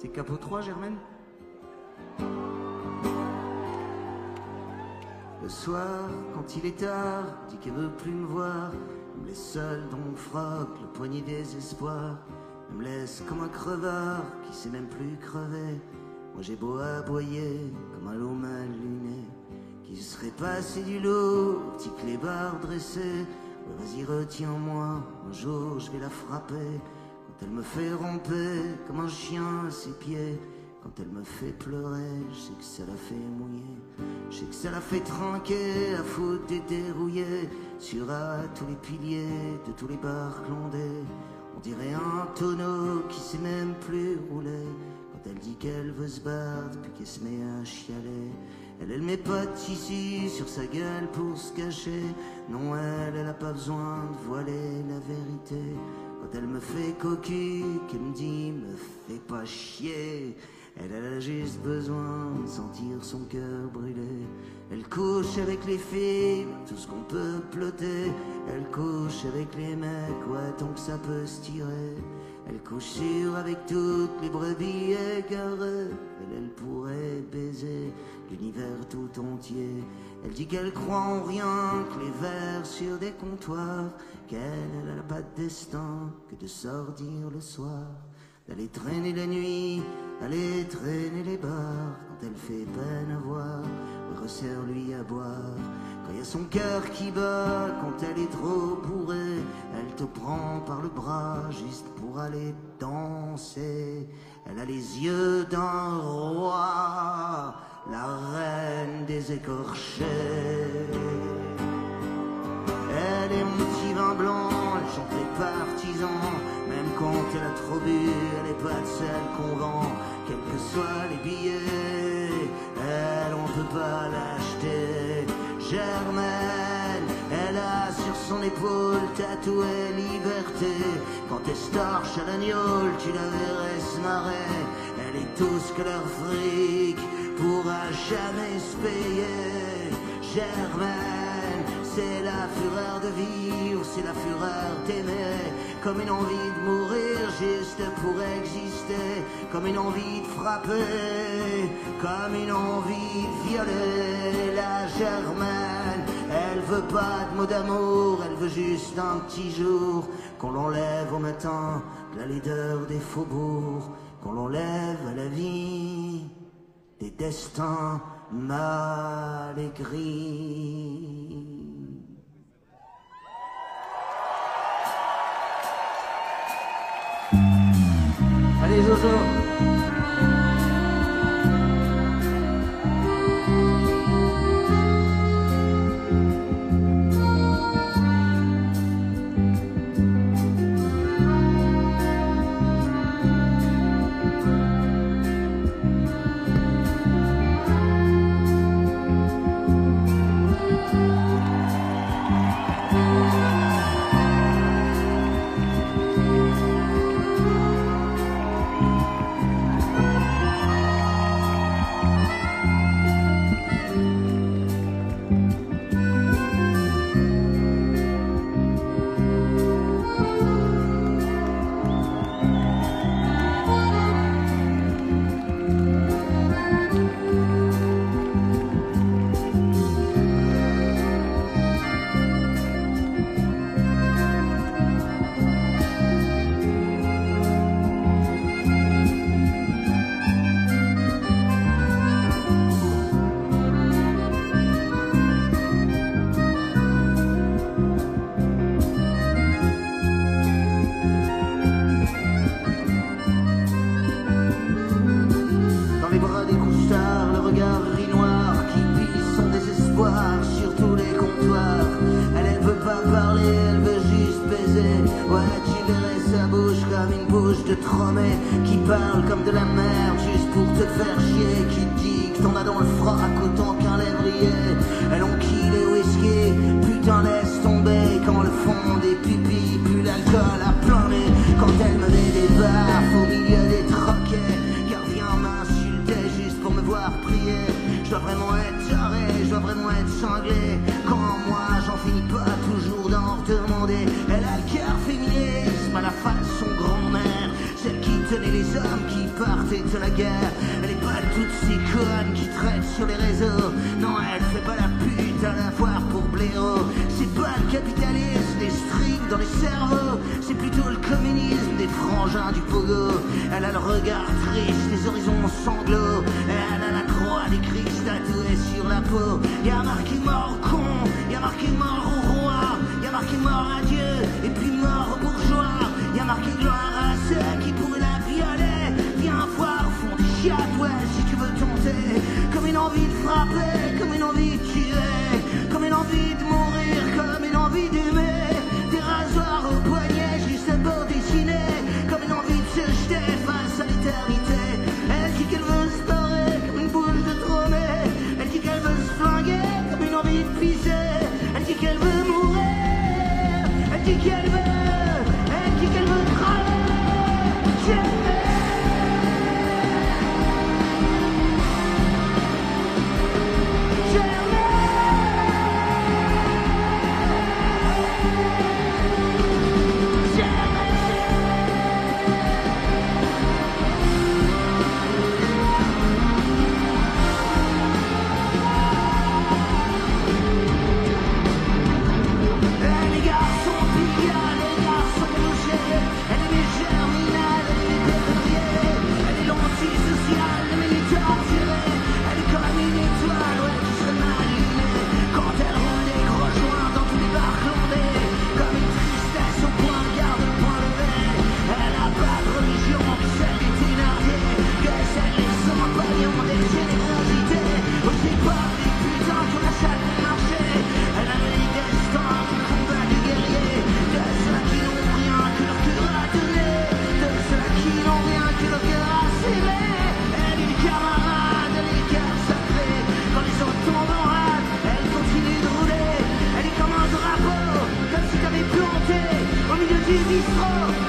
C'est capot 3, Germaine? Le soir, quand il est tard, dit qu'elle veut plus me voir, me laisse seul dans mon froc, le poignet désespoir. Elle me laisse comme un crevard qui sait même plus crever. Moi j'ai beau aboyer comme un loup mal luné qui serait passé du lot, petit clébard dressé. Ouais, vas-y retiens-moi, un jour je vais la frapper. Quand elle me fait ramper comme un chien à ses pieds, quand elle me fait pleurer, je sais que ça la fait mouiller. Je sais que ça la fait trinquer à faute des dérouillés sur à tous les piliers de tous les bars glandés. On dirait un tonneau qui sait même plus rouler. Quand elle dit qu'elle veut se battre puis qu'elle se met à chialer, elle met pas de tissu sur sa gueule pour se cacher. Non, elle a pas besoin de voiler la vérité. Quand elle me fait cocu, qu'elle me dit me fais pas chier, elle a juste besoin de sentir son cœur brûler. Elle couche avec les filles, tout ce qu'on peut ploter. Elle couche avec les mecs, ouais, tant que ça peut se tirer. Elle couche sur avec toutes les brebis égarées. Elle pourrait baiser l'univers tout entier. Elle dit qu'elle croit en rien que les verres sur des comptoirs, qu'elle n'a pas de destin que de sortir le soir, d'aller traîner la nuit, aller traîner les bars. Quand elle fait peine à voir, resserre-lui à boire. Quand y a son cœur qui bat, quand elle est trop bourrée, elle te prend par le bras juste pour aller danser. Elle a les yeux d'un roi, la reine des écorchés. Elle est mon petit vin blanc, elle chante les partisans. Même quand elle a trop bu, elle est pas de celle qu'on vend. Quels que soient les billets, elle on peut pas l'acheter. Germaine, elle a sur son épaule tatoué liberté. Quand elle starche à l'agneau, tu la verrais se marrer. Elle est tout ce que leur fric pourra jamais se payer. Germaine, c'est la fureur de vivre, c'est la fureur d'aimer. Comme une envie de mourir juste pour exister. Comme une envie de frapper, comme une envie de violer. La Germaine, elle veut pas de mots d'amour, elle veut juste un petit jour. Qu'on l'enlève au matin de la laideur des faubourgs. Qu'on l'enlève à la vie des destins mal écrits. Allez Zozo. De Tromé qui parle comme de la merde juste pour te faire chier, qui te dit que t'en as dans le froc autant qu'un lévrier. Elle enquille les whisky, putain laisse tomber quand le fond des pupilles pue l'alcool à plein nez. Quand elle me met des baffes au milieu des troquets, car vient m'insulter juste pour me voir prier. Je dois vraiment être taré, je dois vraiment être cinglé. Quand moi j'en finis pas toujours d'en redemander. Elle a le cœur féminisme à la façon grand-mère, celle qui te soupçonner les hommes qui partaient de la guerre. Elle est pas de toutes ces connes qui traitent sur les réseaux. Non, elle fait pas la pute à la foire pour blaireau. C'est pas le capitalisme des strings dans les cerveaux, c'est plutôt le communisme des frangins du pogo. Elle a le regard triste, les horizons sanglots. Elle a la croix des Christ tatouée sur la peau. Y'a marqué mort au con, y'a marqué mort au roi, y'a marqué mort à Dieu, et puis mort aux bourgeois. Y'a marqué gloire à ceux qui pourraient la violer. Viens voir au fond des chiottes, ouais, si tu veux tenter. Comme une envie de frapper, comme une envie de tuer, comme une envie de mourir, comme une envie d'aimer. Des rasoirs au poignet, juste un beau dessiné, comme une envie de se jeter face à l'éternité. Elle dit qu'elle veut se barrer comme une boule de tromé. Elle dit qu'elle veut se flinguer comme une envie de pisser. Elle dit qu'elle veut mourir. Elle dit qu'elle veut cramer.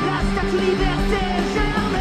La statue liberté germée.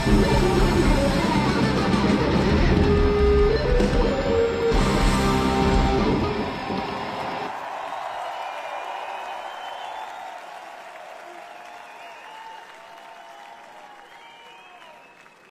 Thank you.